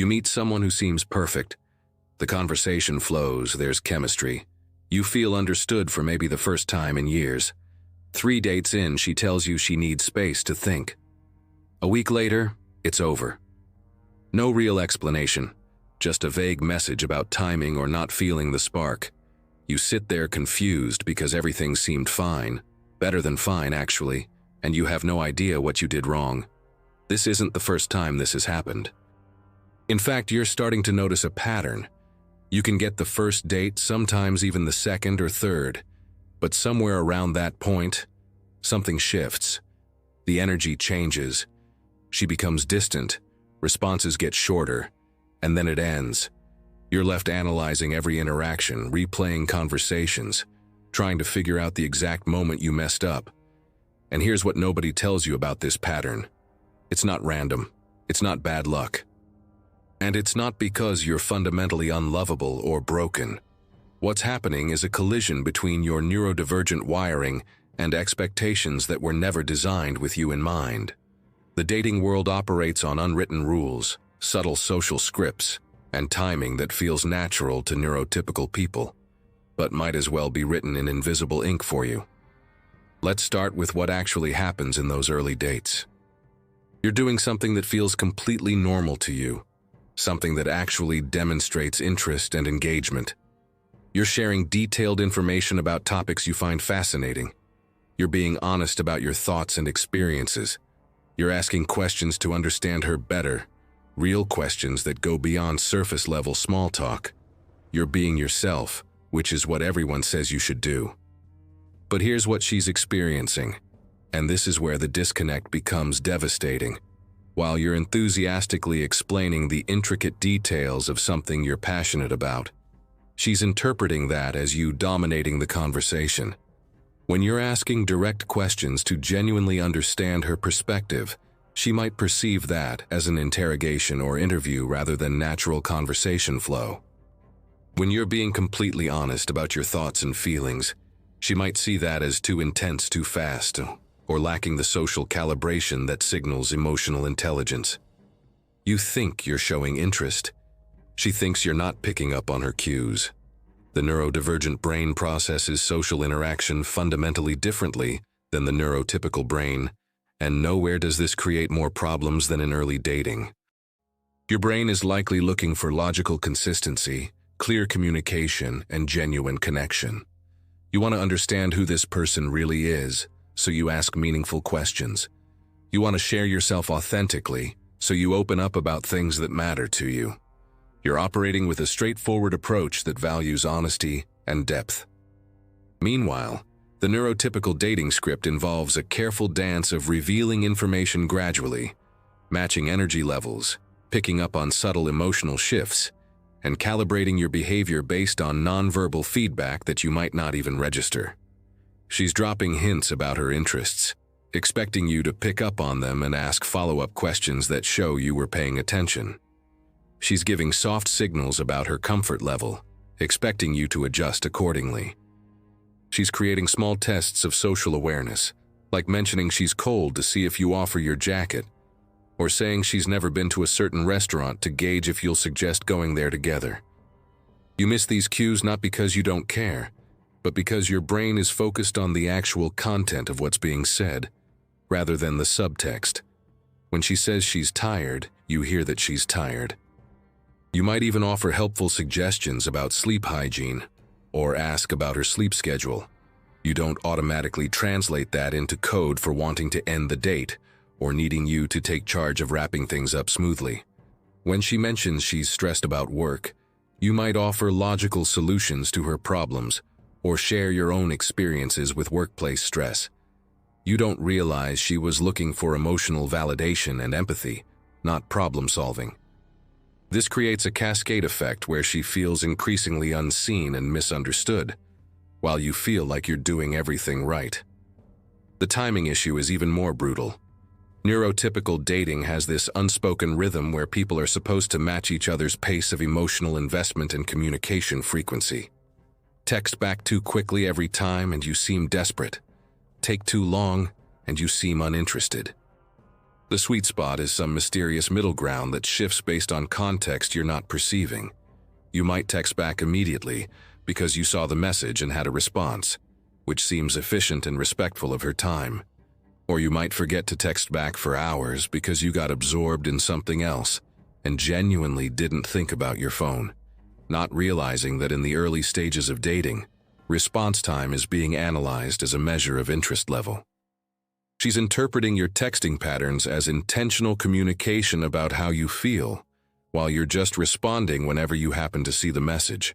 You meet someone who seems perfect. The conversation flows, there's chemistry. You feel understood for maybe the first time in years. 3 dates in, she tells you she needs space to think. A week later, it's over. No real explanation, just a vague message about timing or not feeling the spark. You sit there confused because everything seemed fine, better than fine actually, and you have no idea what you did wrong. This isn't the first time this has happened. In fact, you're starting to notice a pattern. You can get the first date, sometimes even the second or third, but somewhere around that point, something shifts. The energy changes. She becomes distant, responses get shorter, and then it ends. You're left analyzing every interaction, replaying conversations, trying to figure out the exact moment you messed up. And here's what nobody tells you about this pattern. It's not random. It's not bad luck. And it's not because you're fundamentally unlovable or broken. What's happening is a collision between your neurodivergent wiring and expectations that were never designed with you in mind. The dating world operates on unwritten rules, subtle social scripts, and timing that feels natural to neurotypical people, but might as well be written in invisible ink for you. Let's start with what actually happens in those early dates. You're doing something that feels completely normal to you, something that actually demonstrates interest and engagement. You're sharing detailed information about topics you find fascinating. You're being honest about your thoughts and experiences. You're asking questions to understand her better, real questions that go beyond surface-level small talk. You're being yourself, which is what everyone says you should do. But here's what she's experiencing, and this is where the disconnect becomes devastating. While you're enthusiastically explaining the intricate details of something you're passionate about, she's interpreting that as you dominating the conversation. When you're asking direct questions to genuinely understand her perspective, she might perceive that as an interrogation or interview rather than natural conversation flow. When you're being completely honest about your thoughts and feelings, she might see that as too intense too fast, or lacking the social calibration that signals emotional intelligence. You think you're showing interest. She thinks you're not picking up on her cues. The neurodivergent brain processes social interaction fundamentally differently than the neurotypical brain, and nowhere does this create more problems than in early dating. Your brain is likely looking for logical consistency, clear communication, and genuine connection. You want to understand who this person really is, so you ask meaningful questions. You want to share yourself authentically, so you open up about things that matter to you. You're operating with a straightforward approach that values honesty and depth. Meanwhile, the neurotypical dating script involves a careful dance of revealing information gradually, matching energy levels, picking up on subtle emotional shifts, and calibrating your behavior based on nonverbal feedback that you might not even register. She's dropping hints about her interests, expecting you to pick up on them and ask follow-up questions that show you were paying attention. She's giving soft signals about her comfort level, expecting you to adjust accordingly. She's creating small tests of social awareness, like mentioning she's cold to see if you offer your jacket, or saying she's never been to a certain restaurant to gauge if you'll suggest going there together. You miss these cues not because you don't care, but because your brain is focused on the actual content of what's being said, rather than the subtext. When she says she's tired, you hear that she's tired. You might even offer helpful suggestions about sleep hygiene, or ask about her sleep schedule. You don't automatically translate that into code for wanting to end the date, or needing you to take charge of wrapping things up smoothly. When she mentions she's stressed about work, you might offer logical solutions to her problems, or share your own experiences with workplace stress. You don't realize she was looking for emotional validation and empathy, not problem solving. This creates a cascade effect where she feels increasingly unseen and misunderstood, while you feel like you're doing everything right. The timing issue is even more brutal. Neurotypical dating has this unspoken rhythm where people are supposed to match each other's pace of emotional investment and communication frequency. Text back too quickly every time and you seem desperate. Take too long and you seem uninterested. The sweet spot is some mysterious middle ground that shifts based on context you're not perceiving. You might text back immediately because you saw the message and had a response, which seems efficient and respectful of her time. Or you might forget to text back for hours because you got absorbed in something else and genuinely didn't think about your phone, not realizing that in the early stages of dating, response time is being analyzed as a measure of interest level. She's interpreting your texting patterns as intentional communication about how you feel, while you're just responding whenever you happen to see the message.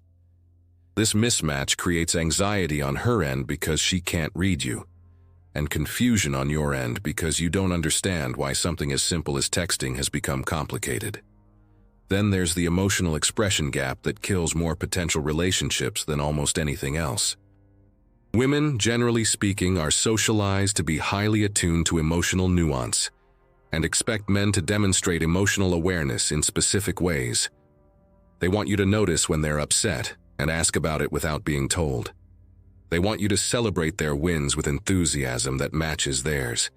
This mismatch creates anxiety on her end because she can't read you, and confusion on your end because you don't understand why something as simple as texting has become complicated. Then there's the emotional expression gap that kills more potential relationships than almost anything else. Women, generally speaking, are socialized to be highly attuned to emotional nuance and expect men to demonstrate emotional awareness in specific ways. They want you to notice when they're upset and ask about it without being told. They want you to celebrate their wins with enthusiasm that matches theirs.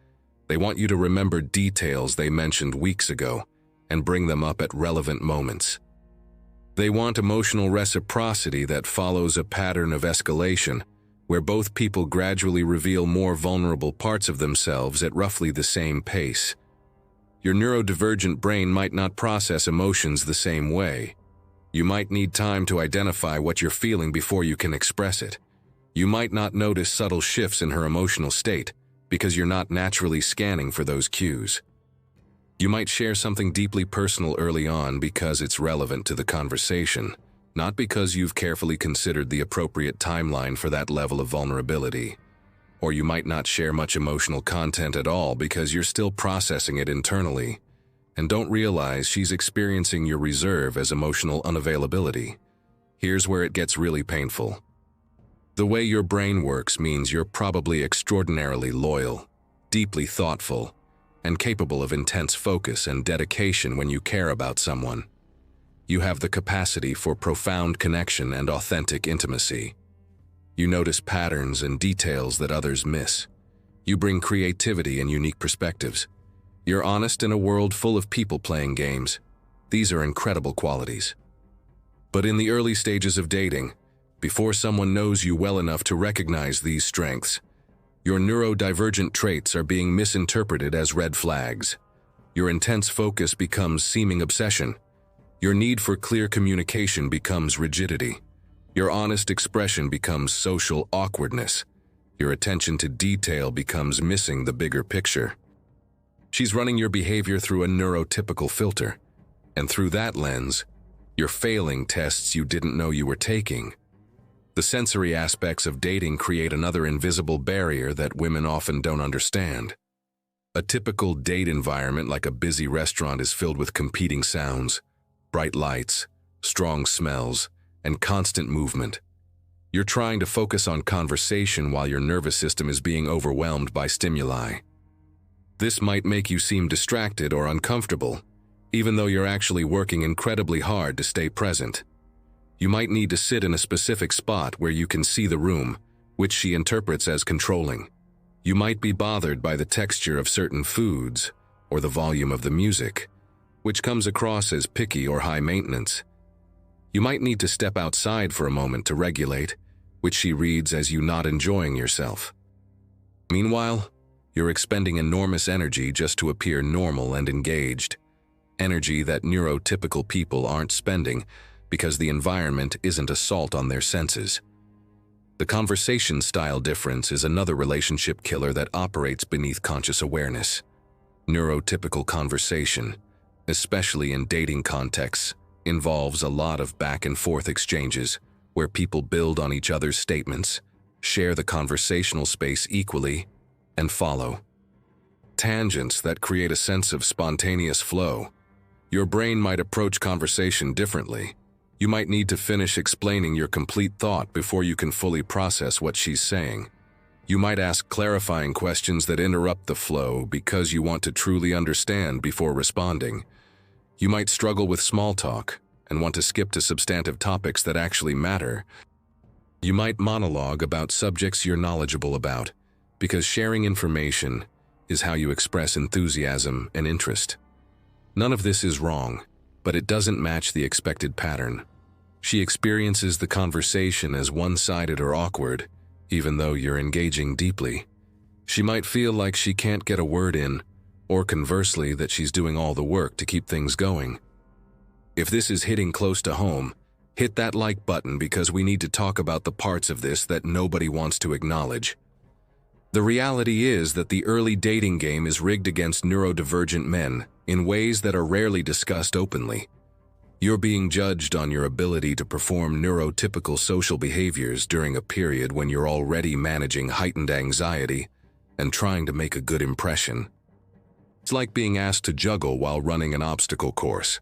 They want you to remember details they mentioned weeks ago and bring them up at relevant moments. They want emotional reciprocity that follows a pattern of escalation, where both people gradually reveal more vulnerable parts of themselves at roughly the same pace. Your neurodivergent brain might not process emotions the same way. You might need time to identify what you're feeling before you can express it. You might not notice subtle shifts in her emotional state because you're not naturally scanning for those cues. You might share something deeply personal early on because it's relevant to the conversation, not because you've carefully considered the appropriate timeline for that level of vulnerability. Or you might not share much emotional content at all because you're still processing it internally and don't realize she's experiencing your reserve as emotional unavailability. Here's where it gets really painful. The way your brain works means you're probably extraordinarily loyal, deeply thoughtful, and capable of intense focus and dedication when you care about someone. You have the capacity for profound connection and authentic intimacy. You notice patterns and details that others miss. You bring creativity and unique perspectives. You're honest in a world full of people playing games. These are incredible qualities. But in the early stages of dating, before someone knows you well enough to recognize these strengths, your neurodivergent traits are being misinterpreted as red flags. Your intense focus becomes seeming obsession. Your need for clear communication becomes rigidity. Your honest expression becomes social awkwardness. Your attention to detail becomes missing the bigger picture. She's running your behavior through a neurotypical filter, and through that lens, you're failing tests you didn't know you were taking. The sensory aspects of dating create another invisible barrier that women often don't understand. A typical date environment like a busy restaurant is filled with competing sounds, bright lights, strong smells, and constant movement. You're trying to focus on conversation while your nervous system is being overwhelmed by stimuli. This might make you seem distracted or uncomfortable, even though you're actually working incredibly hard to stay present. You might need to sit in a specific spot where you can see the room, which she interprets as controlling. You might be bothered by the texture of certain foods or the volume of the music, which comes across as picky or high maintenance. You might need to step outside for a moment to regulate, which she reads as you not enjoying yourself. Meanwhile, you're expending enormous energy just to appear normal and engaged, energy that neurotypical people aren't spending because the environment isn't assault on their senses. The conversation style difference is another relationship killer that operates beneath conscious awareness. Neurotypical conversation, especially in dating contexts, involves a lot of back and forth exchanges where people build on each other's statements, share the conversational space equally, and follow tangents that create a sense of spontaneous flow. Your brain might approach conversation differently. You might need to finish explaining your complete thought before you can fully process what she's saying. You might ask clarifying questions that interrupt the flow because you want to truly understand before responding. You might struggle with small talk and want to skip to substantive topics that actually matter. You might monologue about subjects you're knowledgeable about because sharing information is how you express enthusiasm and interest. None of this is wrong, but it doesn't match the expected pattern. She experiences the conversation as one-sided or awkward, even though you're engaging deeply. She might feel like she can't get a word in, or conversely that she's doing all the work to keep things going. If this is hitting close to home, hit that like button because we need to talk about the parts of this that nobody wants to acknowledge. The reality is that the early dating game is rigged against neurodivergent men in ways that are rarely discussed openly. You're being judged on your ability to perform neurotypical social behaviors during a period when you're already managing heightened anxiety and trying to make a good impression. It's like being asked to juggle while running an obstacle course.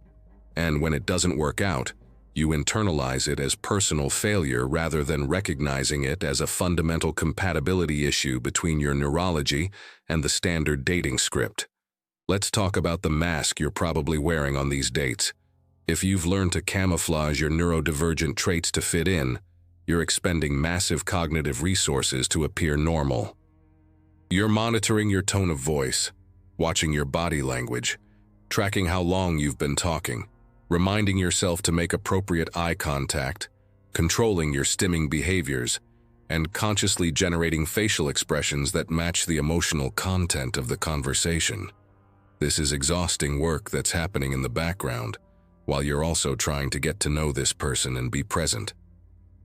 And when it doesn't work out, you internalize it as personal failure rather than recognizing it as a fundamental compatibility issue between your neurology and the standard dating script. Let's talk about the mask you're probably wearing on these dates. If you've learned to camouflage your neurodivergent traits to fit in, you're expending massive cognitive resources to appear normal. You're monitoring your tone of voice, watching your body language, tracking how long you've been talking, reminding yourself to make appropriate eye contact, controlling your stimming behaviors, and consciously generating facial expressions that match the emotional content of the conversation. This is exhausting work that's happening in the background, while you're also trying to get to know this person and be present.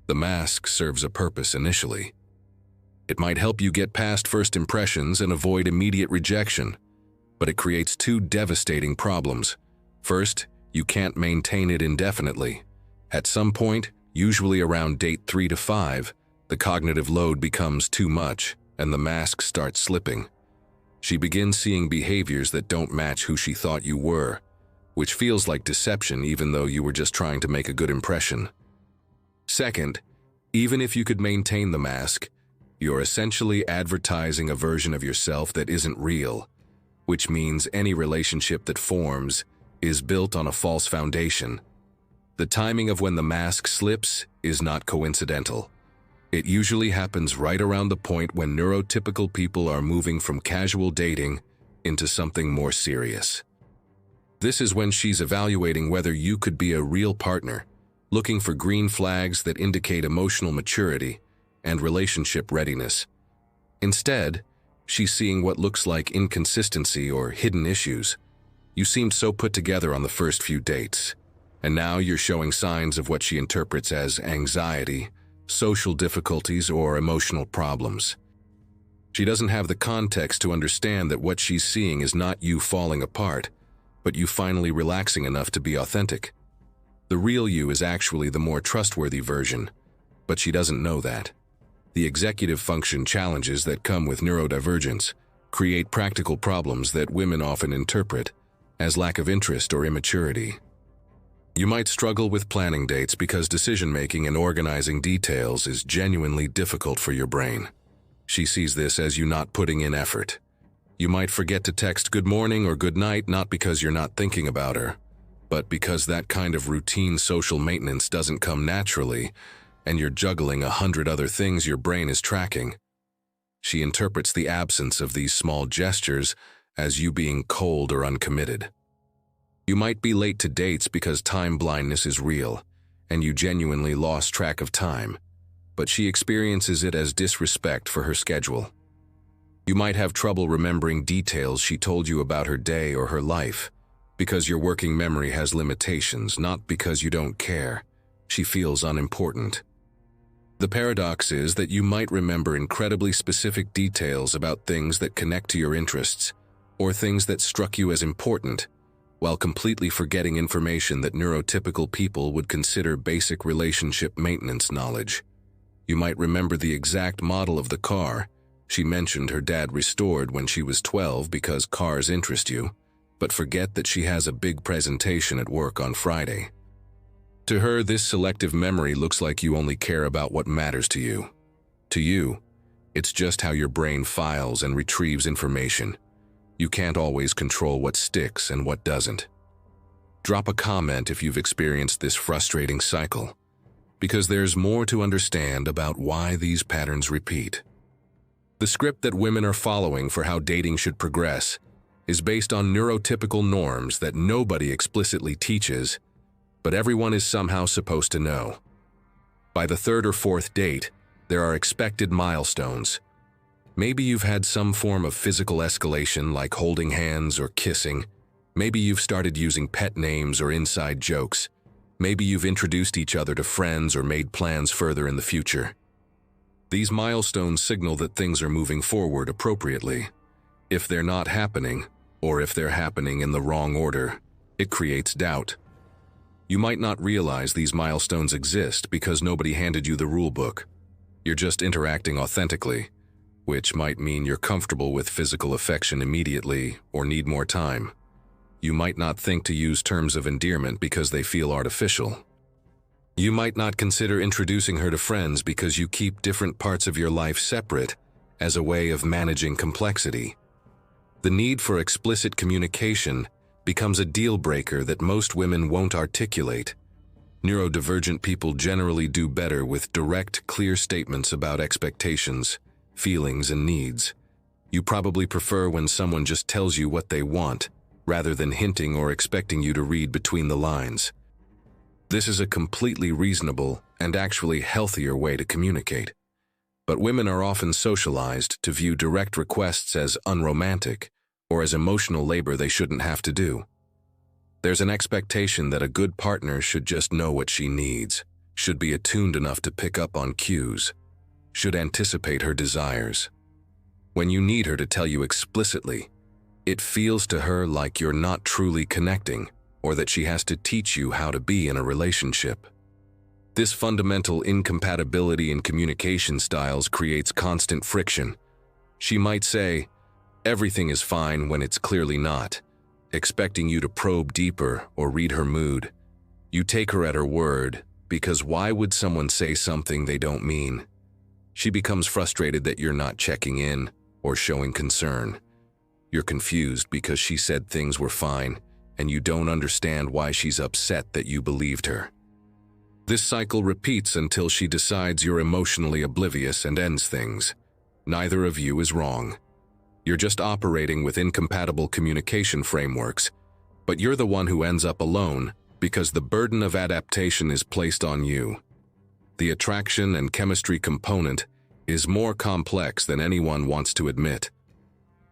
The mask serves a purpose initially. It might help you get past first impressions and avoid immediate rejection, but it creates two devastating problems. First, you can't maintain it indefinitely. At some point, usually around date 3 to 5, the cognitive load becomes too much and the mask starts slipping. She begins seeing behaviors that don't match who she thought you were, which feels like deception even though you were just trying to make a good impression. Second, even if you could maintain the mask, you're essentially advertising a version of yourself that isn't real, which means any relationship that forms is built on a false foundation. The timing of when the mask slips is not coincidental. It usually happens right around the point when neurotypical people are moving from casual dating into something more serious. This is when she's evaluating whether you could be a real partner, looking for green flags that indicate emotional maturity and relationship readiness. Instead, she's seeing what looks like inconsistency or hidden issues. You seemed so put together on the first few dates, and now you're showing signs of what she interprets as anxiety, social difficulties, or emotional problems. She doesn't have the context to understand that what she's seeing is not you falling apart, but you finally relaxing enough to be authentic. The real you is actually the more trustworthy version, but she doesn't know that. The executive function challenges that come with neurodivergence create practical problems that women often interpret as lack of interest or immaturity. You might struggle with planning dates because decision-making and organizing details is genuinely difficult for your brain. She sees this as you not putting in effort. You might forget to text good morning or good night not because you're not thinking about her, but because that kind of routine social maintenance doesn't come naturally and you're juggling 100 other things your brain is tracking. She interprets the absence of these small gestures as you being cold or uncommitted. You might be late to dates because time blindness is real, and you genuinely lost track of time, but she experiences it as disrespect for her schedule. You might have trouble remembering details she told you about her day or her life, because your working memory has limitations, not because you don't care. She feels unimportant. The paradox is that you might remember incredibly specific details about things that connect to your interests, or things that struck you as important, while completely forgetting information that neurotypical people would consider basic relationship maintenance knowledge. You might remember the exact model of the car she mentioned her dad restored when she was 12 because cars interest you, but forget that she has a big presentation at work on Friday. To her, this selective memory looks like you only care about what matters to you. To you, it's just how your brain files and retrieves information. You can't always control what sticks and what doesn't. Drop a comment if you've experienced this frustrating cycle, because there's more to understand about why these patterns repeat. The script that women are following for how dating should progress is based on neurotypical norms that nobody explicitly teaches, but everyone is somehow supposed to know. By the third or fourth date, there are expected milestones. Maybe you've had some form of physical escalation like holding hands or kissing. Maybe you've started using pet names or inside jokes. Maybe you've introduced each other to friends or made plans further in the future. These milestones signal that things are moving forward appropriately. If they're not happening, or if they're happening in the wrong order, it creates doubt. You might not realize these milestones exist because nobody handed you the rule book. You're just interacting authentically, which might mean you're comfortable with physical affection immediately or need more time. You might not think to use terms of endearment because they feel artificial. You might not consider introducing her to friends because you keep different parts of your life separate as a way of managing complexity. The need for explicit communication becomes a deal breaker that most women won't articulate. Neurodivergent people generally do better with direct, clear statements about expectations, feelings, and needs. You probably prefer when someone just tells you what they want, rather than hinting or expecting you to read between the lines. This is a completely reasonable and actually healthier way to communicate. But women are often socialized to view direct requests as unromantic or as emotional labor they shouldn't have to do. There's an expectation that a good partner should just know what she needs, should be attuned enough to pick up on cues, should anticipate her desires. When you need her to tell you explicitly, it feels to her like you're not truly connecting, or that she has to teach you how to be in a relationship. This fundamental incompatibility in communication styles creates constant friction. She might say, "Everything is fine," when it's clearly not, expecting you to probe deeper or read her mood. You take her at her word, because why would someone say something they don't mean? She becomes frustrated that you're not checking in or showing concern. You're confused because she said things were fine, and you don't understand why she's upset that you believed her. This cycle repeats until she decides you're emotionally oblivious and ends things. Neither of you is wrong. You're just operating with incompatible communication frameworks, but you're the one who ends up alone because the burden of adaptation is placed on you. The attraction and chemistry component is more complex than anyone wants to admit.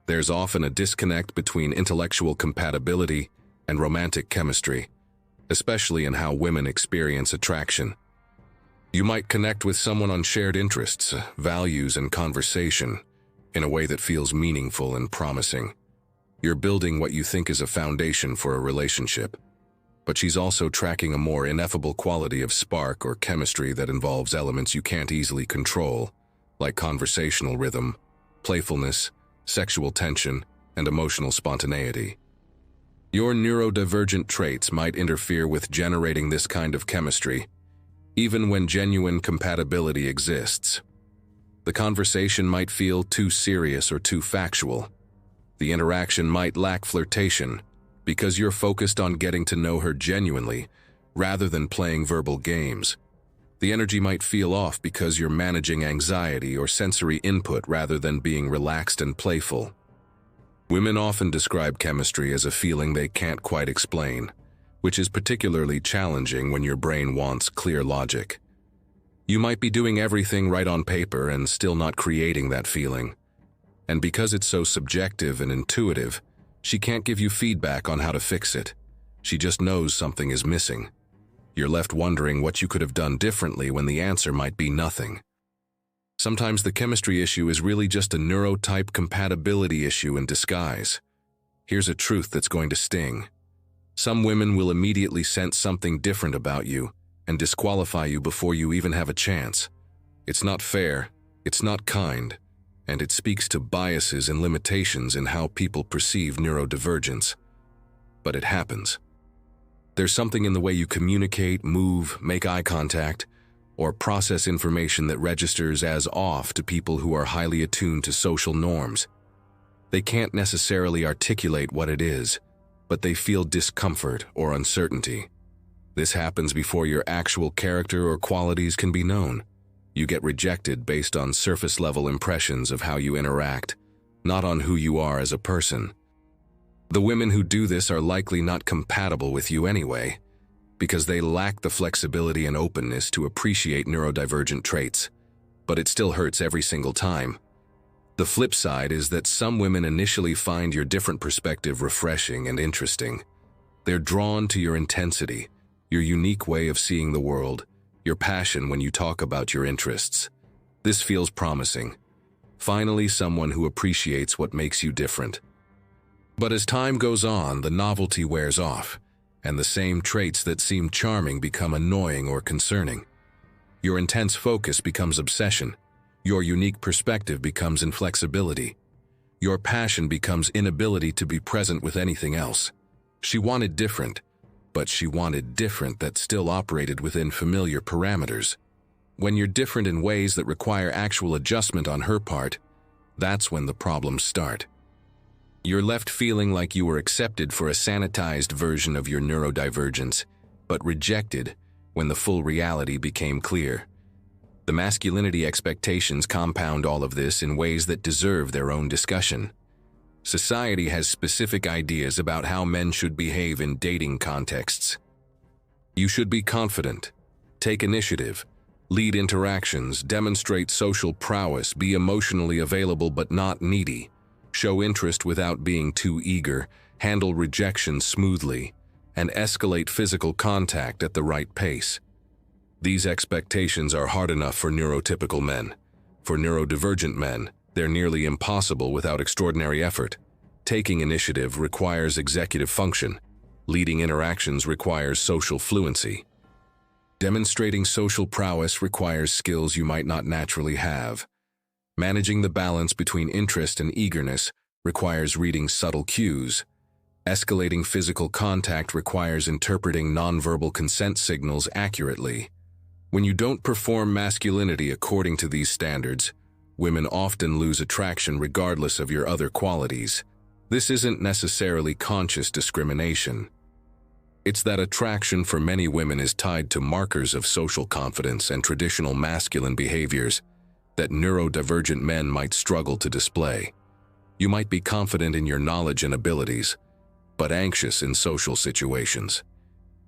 There's often a disconnect between intellectual compatibility and romantic chemistry, especially in how women experience attraction. You might connect with someone on shared interests, values, and conversation in a way that feels meaningful and promising. You're building what you think is a foundation for a relationship, but she's also tracking a more ineffable quality of spark or chemistry that involves elements you can't easily control, like conversational rhythm, playfulness, sexual tension, and emotional spontaneity. Your neurodivergent traits might interfere with generating this kind of chemistry, even when genuine compatibility exists. The conversation might feel too serious or too factual. The interaction might lack flirtation because you're focused on getting to know her genuinely rather than playing verbal games. The energy might feel off because you're managing anxiety or sensory input rather than being relaxed and playful. Women often describe chemistry as a feeling they can't quite explain, which is particularly challenging when your brain wants clear logic. You might be doing everything right on paper and still not creating that feeling. And because it's so subjective and intuitive, she can't give you feedback on how to fix it. She just knows something is missing. You're left wondering what you could have done differently when the answer might be nothing. Sometimes the chemistry issue is really just a neurotype compatibility issue in disguise. Here's a truth that's going to sting. Some women will immediately sense something different about you and disqualify you before you even have a chance. It's not fair, it's not kind, and it speaks to biases and limitations in how people perceive neurodivergence. But it happens. There's something in the way you communicate, move, make eye contact, or process information that registers as off to people who are highly attuned to social norms. They can't necessarily articulate what it is, but they feel discomfort or uncertainty. This happens before your actual character or qualities can be known. You get rejected based on surface-level impressions of how you interact, not on who you are as a person. The women who do this are likely not compatible with you anyway, because they lack the flexibility and openness to appreciate neurodivergent traits, but it still hurts every single time. The flip side is that some women initially find your different perspective refreshing and interesting. They're drawn to your intensity, your unique way of seeing the world, your passion when you talk about your interests. This feels promising. Finally, someone who appreciates what makes you different. But as time goes on, the novelty wears off, and the same traits that seem charming become annoying or concerning. Your intense focus becomes obsession. Your unique perspective becomes inflexibility. Your passion becomes inability to be present with anything else. She wanted different, but she wanted different that still operated within familiar parameters. When you're different in ways that require actual adjustment on her part, that's when the problems start. You're left feeling like you were accepted for a sanitized version of your neurodivergence, but rejected when the full reality became clear. The masculinity expectations compound all of this in ways that deserve their own discussion. Society has specific ideas about how men should behave in dating contexts. You should be confident, take initiative, lead interactions, demonstrate social prowess, be emotionally available but not needy, show interest without being too eager, handle rejection smoothly, and escalate physical contact at the right pace. These expectations are hard enough for neurotypical men. For neurodivergent men, they're nearly impossible without extraordinary effort. Taking initiative requires executive function. Leading interactions requires social fluency. Demonstrating social prowess requires skills you might not naturally have. Managing the balance between interest and eagerness requires reading subtle cues. Escalating physical contact requires interpreting nonverbal consent signals accurately. When you don't perform masculinity according to these standards, women often lose attraction regardless of your other qualities. This isn't necessarily conscious discrimination. It's that attraction for many women is tied to markers of social confidence and traditional masculine behaviors that neurodivergent men might struggle to display. You might be confident in your knowledge and abilities, but anxious in social situations.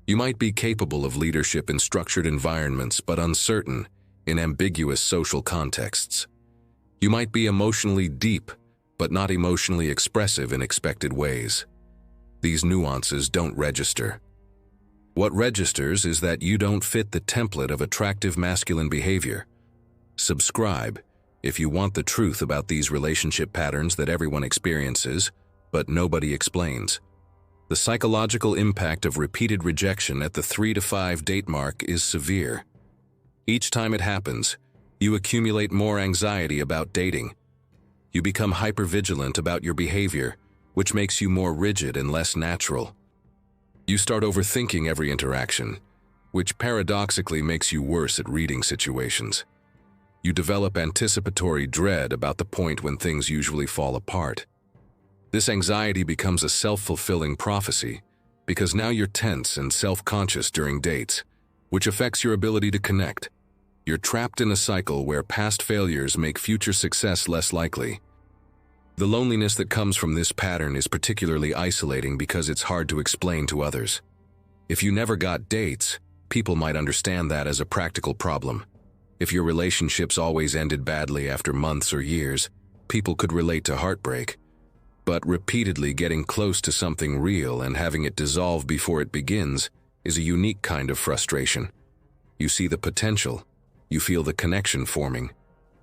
You might be capable of leadership in structured environments, but uncertain in ambiguous social contexts. You might be emotionally deep, but not emotionally expressive in expected ways. These nuances don't register. What registers is that you don't fit the template of attractive masculine behavior. Subscribe if you want the truth about these relationship patterns that everyone experiences, but nobody explains. The psychological impact of repeated rejection at the 3 to 5 date mark is severe. Each time it happens, you accumulate more anxiety about dating. You become hypervigilant about your behavior, which makes you more rigid and less natural. You start overthinking every interaction, which paradoxically makes you worse at reading situations. You develop anticipatory dread about the point when things usually fall apart. This anxiety becomes a self-fulfilling prophecy because now you're tense and self-conscious during dates, which affects your ability to connect. You're trapped in a cycle where past failures make future success less likely. The loneliness that comes from this pattern is particularly isolating because it's hard to explain to others. If you never got dates, people might understand that as a practical problem. If your relationships always ended badly after months or years, people could relate to heartbreak. But repeatedly getting close to something real and having it dissolve before it begins is a unique kind of frustration. You see the potential, you feel the connection forming,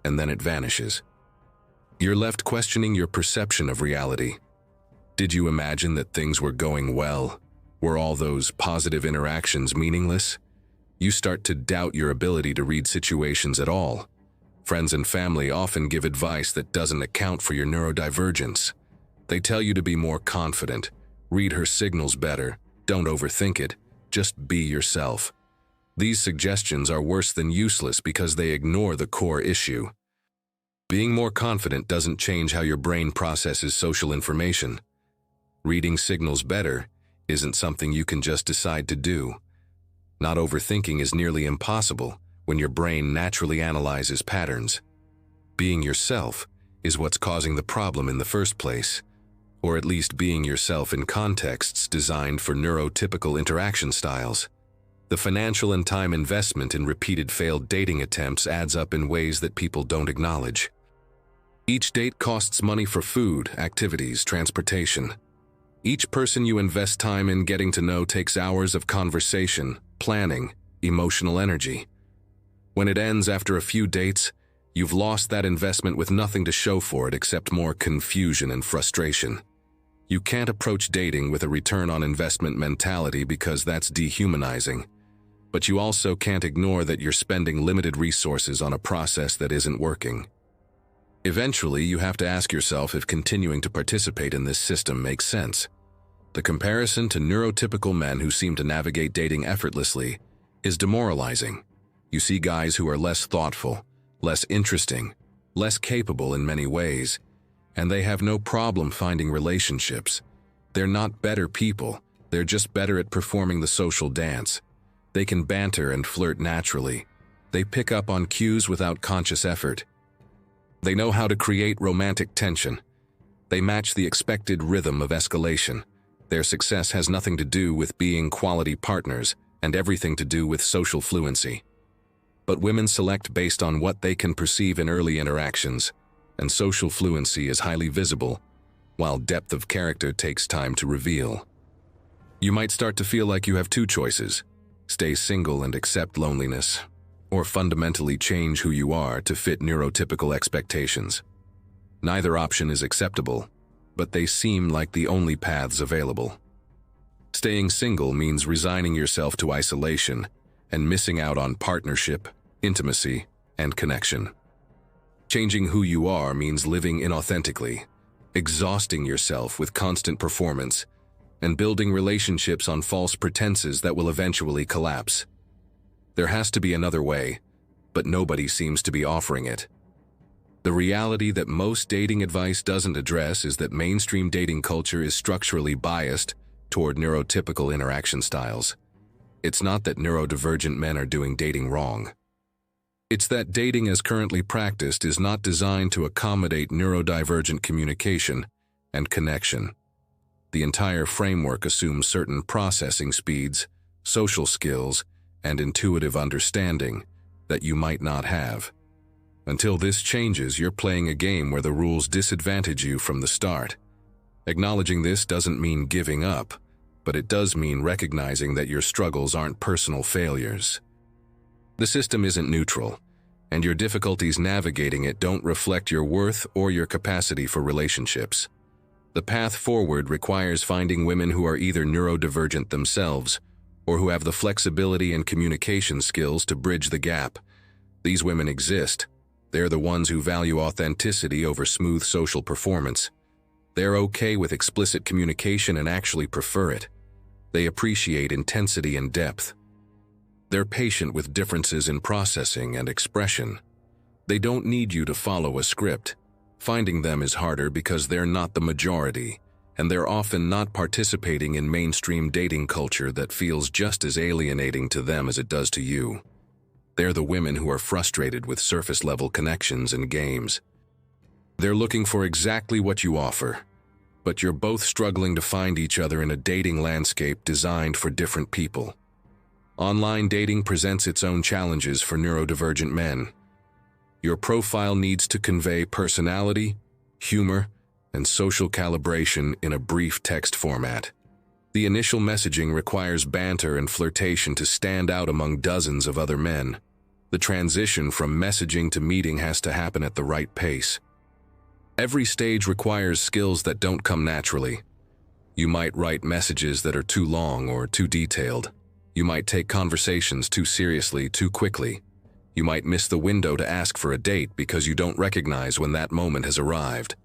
and then it vanishes. You're left questioning your perception of reality. Did you imagine that things were going well? Were all those positive interactions meaningless? You start to doubt your ability to read situations at all. Friends and family often give advice that doesn't account for your neurodivergence. They tell you to be more confident, read her signals better, don't overthink it, just be yourself. These suggestions are worse than useless because they ignore the core issue. Being more confident doesn't change how your brain processes social information. Reading signals better isn't something you can just decide to do. Not overthinking is nearly impossible when your brain naturally analyzes patterns. Being yourself is what's causing the problem in the first place, or at least being yourself in contexts designed for neurotypical interaction styles. The financial and time investment in repeated failed dating attempts adds up in ways that people don't acknowledge. Each date costs money for food, activities, transportation. Each person you invest time in getting to know takes hours of conversation, planning, emotional energy. When it ends after a few dates, you've lost that investment with nothing to show for it except more confusion and frustration. You can't approach dating with a return on investment mentality because that's dehumanizing. But you also can't ignore that you're spending limited resources on a process that isn't working. Eventually, you have to ask yourself if continuing to participate in this system makes sense. The comparison to neurotypical men who seem to navigate dating effortlessly is demoralizing. You see guys who are less thoughtful, less interesting, less capable in many ways, and they have no problem finding relationships. They're not better people, they're just better at performing the social dance. They can banter and flirt naturally. They pick up on cues without conscious effort. They know how to create romantic tension. They match the expected rhythm of escalation. Their success has nothing to do with being quality partners and everything to do with social fluency. But women select based on what they can perceive in early interactions, and social fluency is highly visible, while depth of character takes time to reveal. You might start to feel like you have two choices: stay single and accept loneliness, or fundamentally change who you are to fit neurotypical expectations. Neither option is acceptable, but they seem like the only paths available. Staying single means resigning yourself to isolation and missing out on partnership, intimacy, and connection. Changing who you are means living inauthentically, exhausting yourself with constant performance, and building relationships on false pretenses that will eventually collapse. There has to be another way, but nobody seems to be offering it. The reality that most dating advice doesn't address is that mainstream dating culture is structurally biased toward neurotypical interaction styles. It's not that neurodivergent men are doing dating wrong. It's that dating as currently practiced is not designed to accommodate neurodivergent communication and connection. The entire framework assumes certain processing speeds, social skills, and intuitive understanding that you might not have. Until this changes, you're playing a game where the rules disadvantage you from the start. Acknowledging this doesn't mean giving up, but it does mean recognizing that your struggles aren't personal failures. The system isn't neutral, and your difficulties navigating it don't reflect your worth or your capacity for relationships. The path forward requires finding women who are either neurodivergent themselves or who have the flexibility and communication skills to bridge the gap. These women exist. They're the ones who value authenticity over smooth social performance. They're okay with explicit communication and actually prefer it. They appreciate intensity and depth. They're patient with differences in processing and expression. They don't need you to follow a script. Finding them is harder because they're not the majority, and they're often not participating in mainstream dating culture that feels just as alienating to them as it does to you. They're the women who are frustrated with surface-level connections and games. They're looking for exactly what you offer, but you're both struggling to find each other in a dating landscape designed for different people. Online dating presents its own challenges for neurodivergent men. Your profile needs to convey personality, humor, and social calibration in a brief text format. The initial messaging requires banter and flirtation to stand out among dozens of other men. The transition from messaging to meeting has to happen at the right pace. Every stage requires skills that don't come naturally. You might write messages that are too long or too detailed. You might take conversations too seriously too quickly. You might miss the window to ask for a date because you don't recognize when that moment has arrived.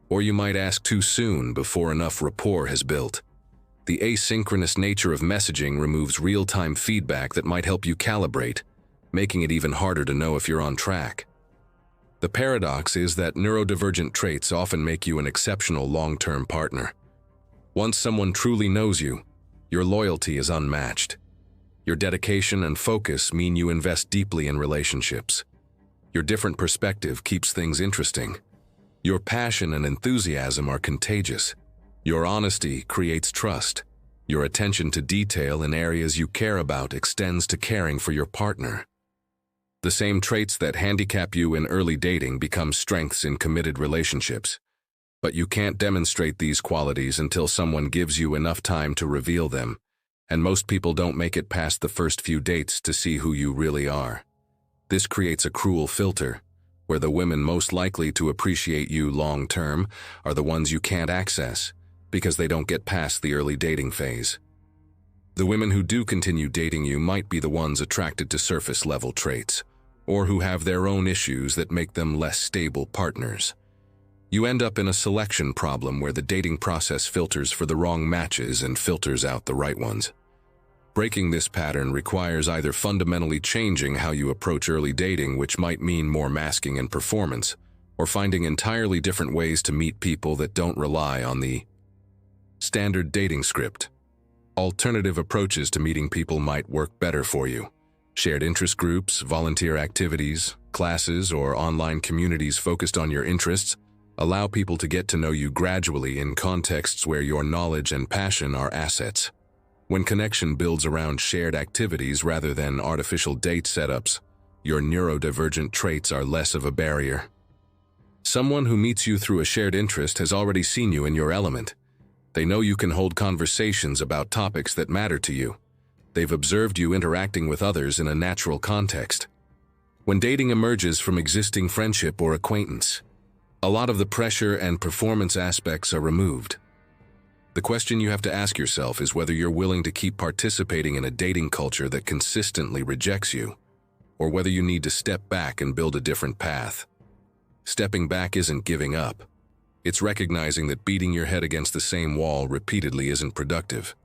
Or you might ask too soon before enough rapport has built. The asynchronous nature of messaging removes real-time feedback that might help you calibrate, making it even harder to know if you're on track. The paradox is that neurodivergent traits often make you an exceptional long-term partner. Once someone truly knows you, your loyalty is unmatched. Your dedication and focus mean you invest deeply in relationships. Your different perspective keeps things interesting. Your passion and enthusiasm are contagious. Your honesty creates trust. Your attention to detail in areas you care about extends to caring for your partner. The same traits that handicap you in early dating become strengths in committed relationships. But you can't demonstrate these qualities until someone gives you enough time to reveal them, and most people don't make it past the first few dates to see who you really are. This creates a cruel filter, where the women most likely to appreciate you long-term are the ones you can't access, because they don't get past the early dating phase. The women who do continue dating you might be the ones attracted to surface-level traits, or who have their own issues that make them less stable partners. You end up in a selection problem where the dating process filters for the wrong matches and filters out the right ones. Breaking this pattern requires either fundamentally changing how you approach early dating, which might mean more masking and performance, or finding entirely different ways to meet people that don't rely on the standard dating script. Alternative approaches to meeting people might work better for you. Shared interest groups, volunteer activities, classes, or online communities focused on your interests allow people to get to know you gradually in contexts where your knowledge and passion are assets. When connection builds around shared activities rather than artificial date setups, your neurodivergent traits are less of a barrier. Someone who meets you through a shared interest has already seen you in your element. They know you can hold conversations about topics that matter to you. They've observed you interacting with others in a natural context. When dating emerges from existing friendship or acquaintance, a lot of the pressure and performance aspects are removed. The question you have to ask yourself is whether you're willing to keep participating in a dating culture that consistently rejects you, or whether you need to step back and build a different path. Stepping back isn't giving up. It's recognizing that beating your head against the same wall repeatedly isn't productive.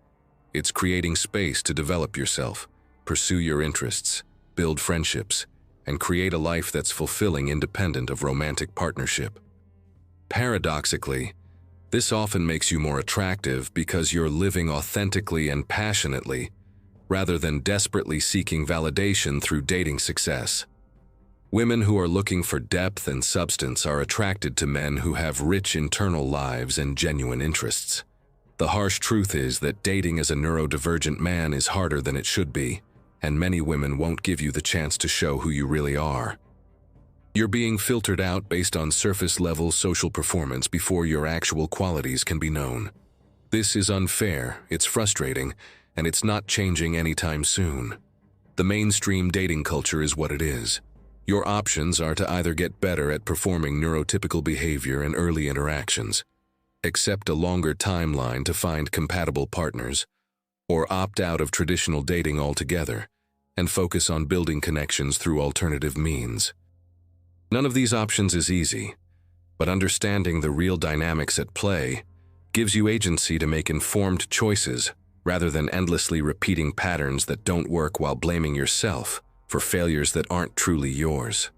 It's creating space to develop yourself, pursue your interests, build friendships, and create a life that's fulfilling independent of romantic partnership. Paradoxically, this often makes you more attractive because you're living authentically and passionately, rather than desperately seeking validation through dating success. Women who are looking for depth and substance are attracted to men who have rich internal lives and genuine interests. The harsh truth is that dating as a neurodivergent man is harder than it should be, and many women won't give you the chance to show who you really are. You're being filtered out based on surface-level social performance before your actual qualities can be known. This is unfair, it's frustrating, and it's not changing anytime soon. The mainstream dating culture is what it is. Your options are to either get better at performing neurotypical behavior in early interactions, accept a longer timeline to find compatible partners, or opt out of traditional dating altogether and focus on building connections through alternative means. None of these options is easy, but understanding the real dynamics at play gives you agency to make informed choices rather than endlessly repeating patterns that don't work while blaming yourself for failures that aren't truly yours.